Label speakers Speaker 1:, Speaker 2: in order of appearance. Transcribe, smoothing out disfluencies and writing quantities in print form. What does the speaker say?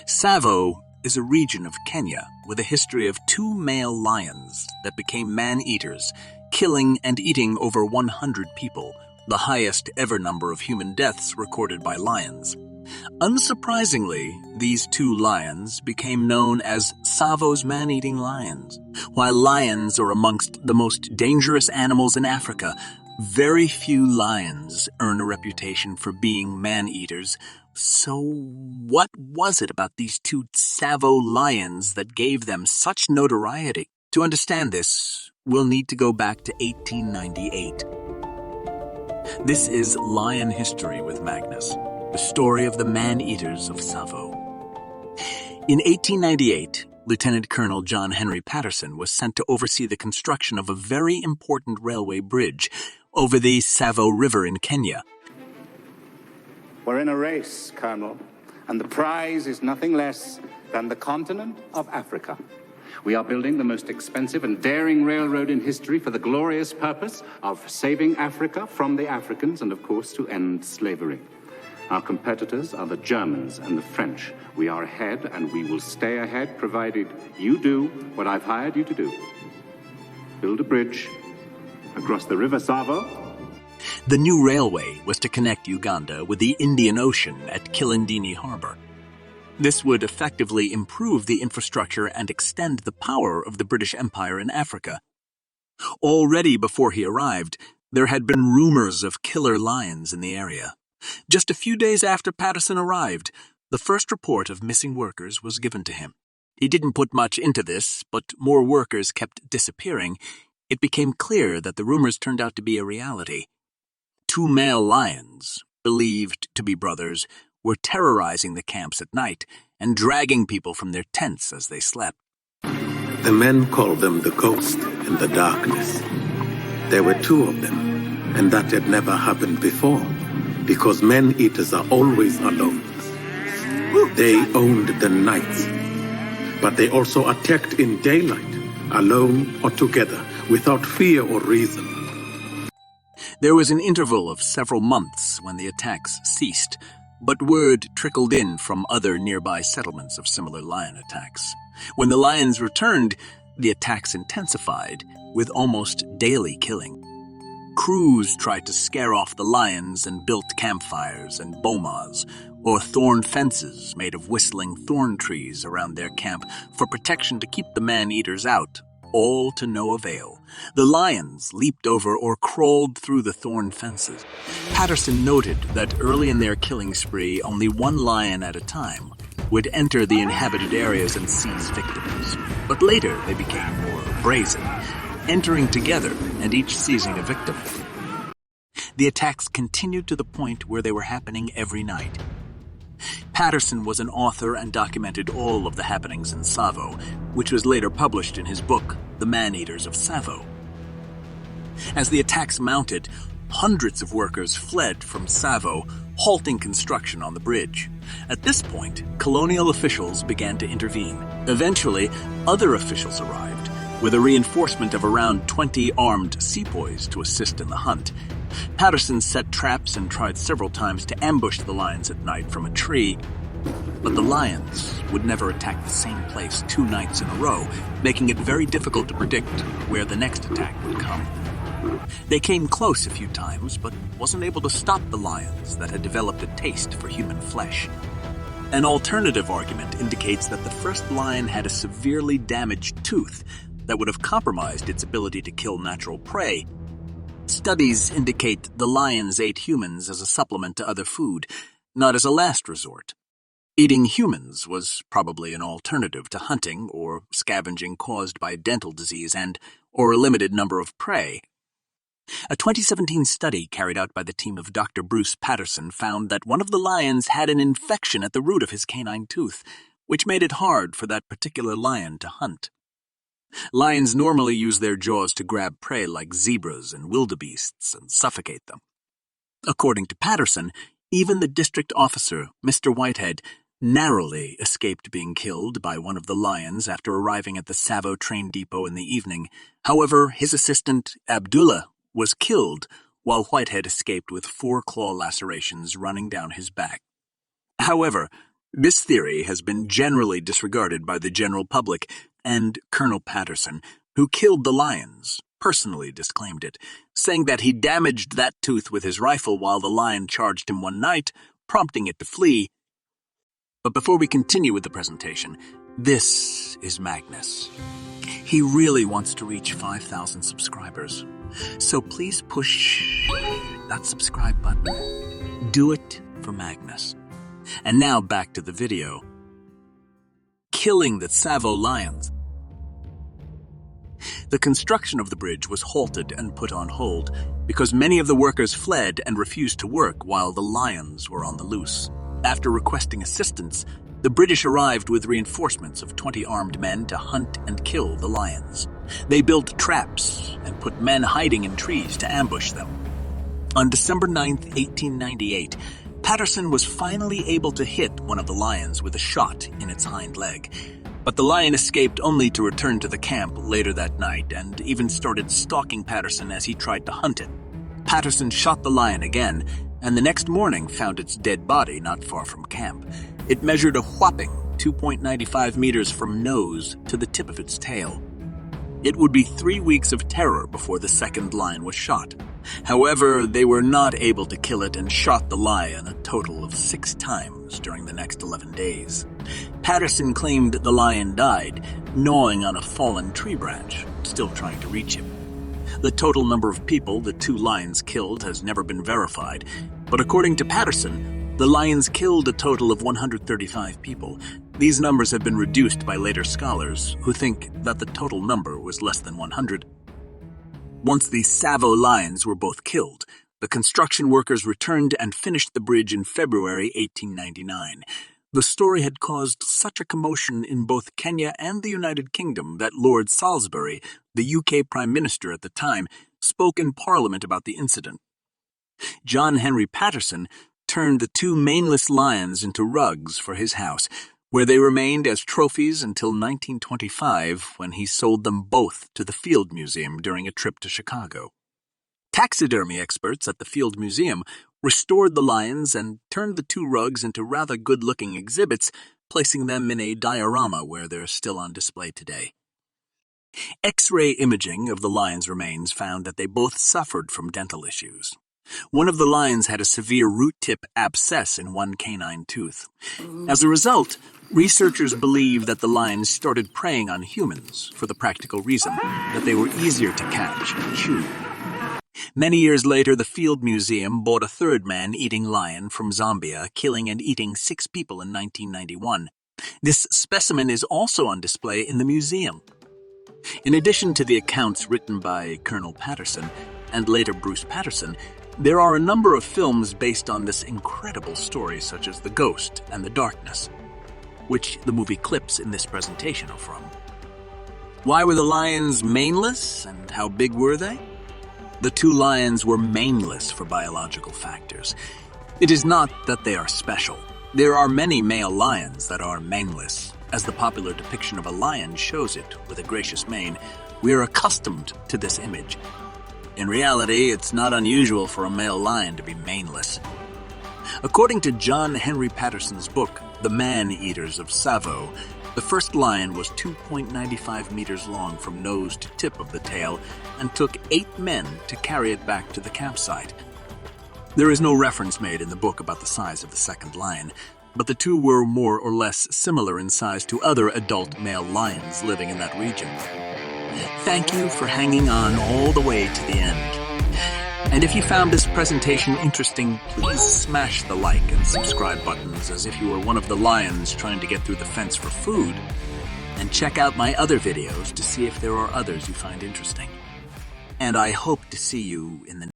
Speaker 1: Tsavo is a region of Kenya with a history of two male lions that became man-eaters, killing and eating over 100 people, the highest ever number of human deaths recorded by lions. Unsurprisingly, these two lions became known as Tsavo's man-eating lions. While lions are amongst the most dangerous animals in Africa, very few lions earn a reputation for being man-eaters. So what was it about these two Tsavo lions that gave them such notoriety? To understand this, we'll need to go back to 1898. This is Lion History with Magnus, the story of the Man-Eaters of Tsavo. In 1898, Lieutenant Colonel John Henry Patterson was sent to oversee the construction of a very important railway bridge over the Tsavo River in Kenya.
Speaker 2: We're in a race, Colonel, and the prize is nothing less than the continent of Africa. We are building the most expensive and daring railroad in history for the glorious purpose of saving Africa from the Africans and, of course, to end slavery. Our competitors are the Germans and the French. We are ahead, and we will stay ahead, provided you do what I've hired you to do. Build a bridge across the River Tsavo.
Speaker 1: The new railway was to connect Uganda with the Indian Ocean at Kilindini Harbor. This would effectively improve the infrastructure and extend the power of the British Empire in Africa. Already before he arrived, there had been rumors of killer lions in the area. Just a few days after Patterson arrived, the first report of missing workers was given to him. He didn't put much into this, but more workers kept disappearing. It became clear that the rumors turned out to be a reality. Two male lions, believed to be brothers, were terrorizing the camps at night and dragging people from their tents as they slept.
Speaker 3: The men called them the Ghost in the Darkness. There were two of them, and that had never happened before, because man-eaters are always alone. They owned the night, but they also attacked in daylight, alone or together, without fear or reason.
Speaker 1: There was an interval of several months when the attacks ceased, but word trickled in from other nearby settlements of similar lion attacks. When the lions returned, the attacks intensified, with almost daily killing. Crews tried to scare off the lions and built campfires and bomas, or thorn fences made of whistling thorn trees around their camp for protection to keep the man-eaters out, all to no avail. The lions leaped over or crawled through the thorn fences. Patterson noted that early in their killing spree, only one lion at a time would enter the inhabited areas and seize victims. But later they became more brazen, entering together and each seizing a victim. The attacks continued to the point where they were happening every night. Patterson was an author and documented all of the happenings in Tsavo, which was later published in his book, The Man-Eaters of Tsavo. As the attacks mounted, hundreds of workers fled from Tsavo, halting construction on the bridge. At this point, colonial officials began to intervene. Eventually, other officials arrived, with a reinforcement of around 20 armed sepoys to assist in the hunt. Patterson set traps and tried several times to ambush the lions at night from a tree, but the lions would never attack the same place 2 nights in a row, making it very difficult to predict where the next attack would come. They came close a few times, but wasn't able to stop the lions that had developed a taste for human flesh. An alternative argument indicates that the first lion had a severely damaged tooth that would have compromised its ability to kill natural prey. Studies indicate the lions ate humans as a supplement to other food, not as a last resort. Eating humans was probably an alternative to hunting or scavenging caused by dental disease or a limited number of prey. A 2017 study carried out by the team of Dr. Bruce Patterson found that one of the lions had an infection at the root of his canine tooth, which made it hard for that particular lion to hunt. Lions normally use their jaws to grab prey like zebras and wildebeests and suffocate them. According to Patterson, even the district officer, Mr. Whitehead, narrowly escaped being killed by one of the lions after arriving at the Tsavo train depot in the evening. However, his assistant, Abdullah, was killed, while Whitehead escaped with 4 claw lacerations running down his back. However, This theory has been generally disregarded by the general public, and Colonel Patterson, who killed the lions, personally disclaimed it, saying that he damaged that tooth with his rifle while the lion charged him one night, prompting it to flee. But before we continue with the presentation, this is Magnus. He really wants to reach 5,000 subscribers, so please push that subscribe button. Do it for Magnus. And now back to the video. Killing the Tsavo lions. The construction of the bridge was halted and put on hold because many of the workers fled and refused to work while the lions were on the loose. After requesting assistance, the British arrived with reinforcements of 20 armed men to hunt and kill the lions. They built traps and put men hiding in trees to ambush them. On December 9, 1898, Patterson was finally able to hit one of the lions with a shot in its hind leg. But the lion escaped only to return to the camp later that night and even started stalking Patterson as he tried to hunt it. Patterson shot the lion again, and the next morning found its dead body not far from camp. It measured a whopping 2.95 meters from nose to the tip of its tail. It would be 3 weeks of terror before the second lion was shot. However, they were not able to kill it and shot the lion a total of 6 times during the next 11 days. Patterson claimed the lion died, gnawing on a fallen tree branch, still trying to reach him. The total number of people the 2 lions killed has never been verified, but according to Patterson, the lions killed a total of 135 people. These numbers have been reduced by later scholars, who think that the total number was less than 100. Once the Tsavo lions were both killed, the construction workers returned and finished the bridge in February 1899. The story had caused such a commotion in both Kenya and the United Kingdom that Lord Salisbury, the UK Prime Minister at the time, spoke in Parliament about the incident. John Henry Patterson turned the 2 maneless lions into rugs for his house, where they remained as trophies until 1925, when he sold them both to the Field Museum during a trip to Chicago. Taxidermy experts at the Field Museum restored the lions and turned the 2 rugs into rather good-looking exhibits, placing them in a diorama where they're still on display today. X-ray imaging of the lions' remains found that they both suffered from dental issues. One of the lions had a severe root-tip abscess in one canine tooth. As a result, researchers believe that the lions started preying on humans for the practical reason that they were easier to catch and chew. Many years later, the Field Museum bought a 3rd man-eating lion from Zambia, killing and eating 6 people in 1991. This specimen is also on display in the museum. In addition to the accounts written by Colonel Patterson and later Bruce Patterson, there are a number of films based on this incredible story, such as The Ghost and The Darkness, which the movie clips in this presentation are from. Why were the lions maneless, and how big were they? The 2 lions were maneless for biological factors. It is not that they are special. There are many male lions that are maneless, as the popular depiction of a lion shows it with a gracious mane. We are accustomed to this image. In reality, it's not unusual for a male lion to be maneless. According to John Henry Patterson's book, The Man-Eaters of Tsavo, the first lion was 2.95 meters long from nose to tip of the tail and took 8 men to carry it back to the campsite. There is no reference made in the book about the size of the second lion, but the 2 were more or less similar in size to other adult male lions living in that region. Thank you for hanging on all the way to the end. And if you found this presentation interesting, please smash the like and subscribe buttons as if you were one of the lions trying to get through the fence for food. And check out my other videos to see if there are others you find interesting. And I hope to see you in the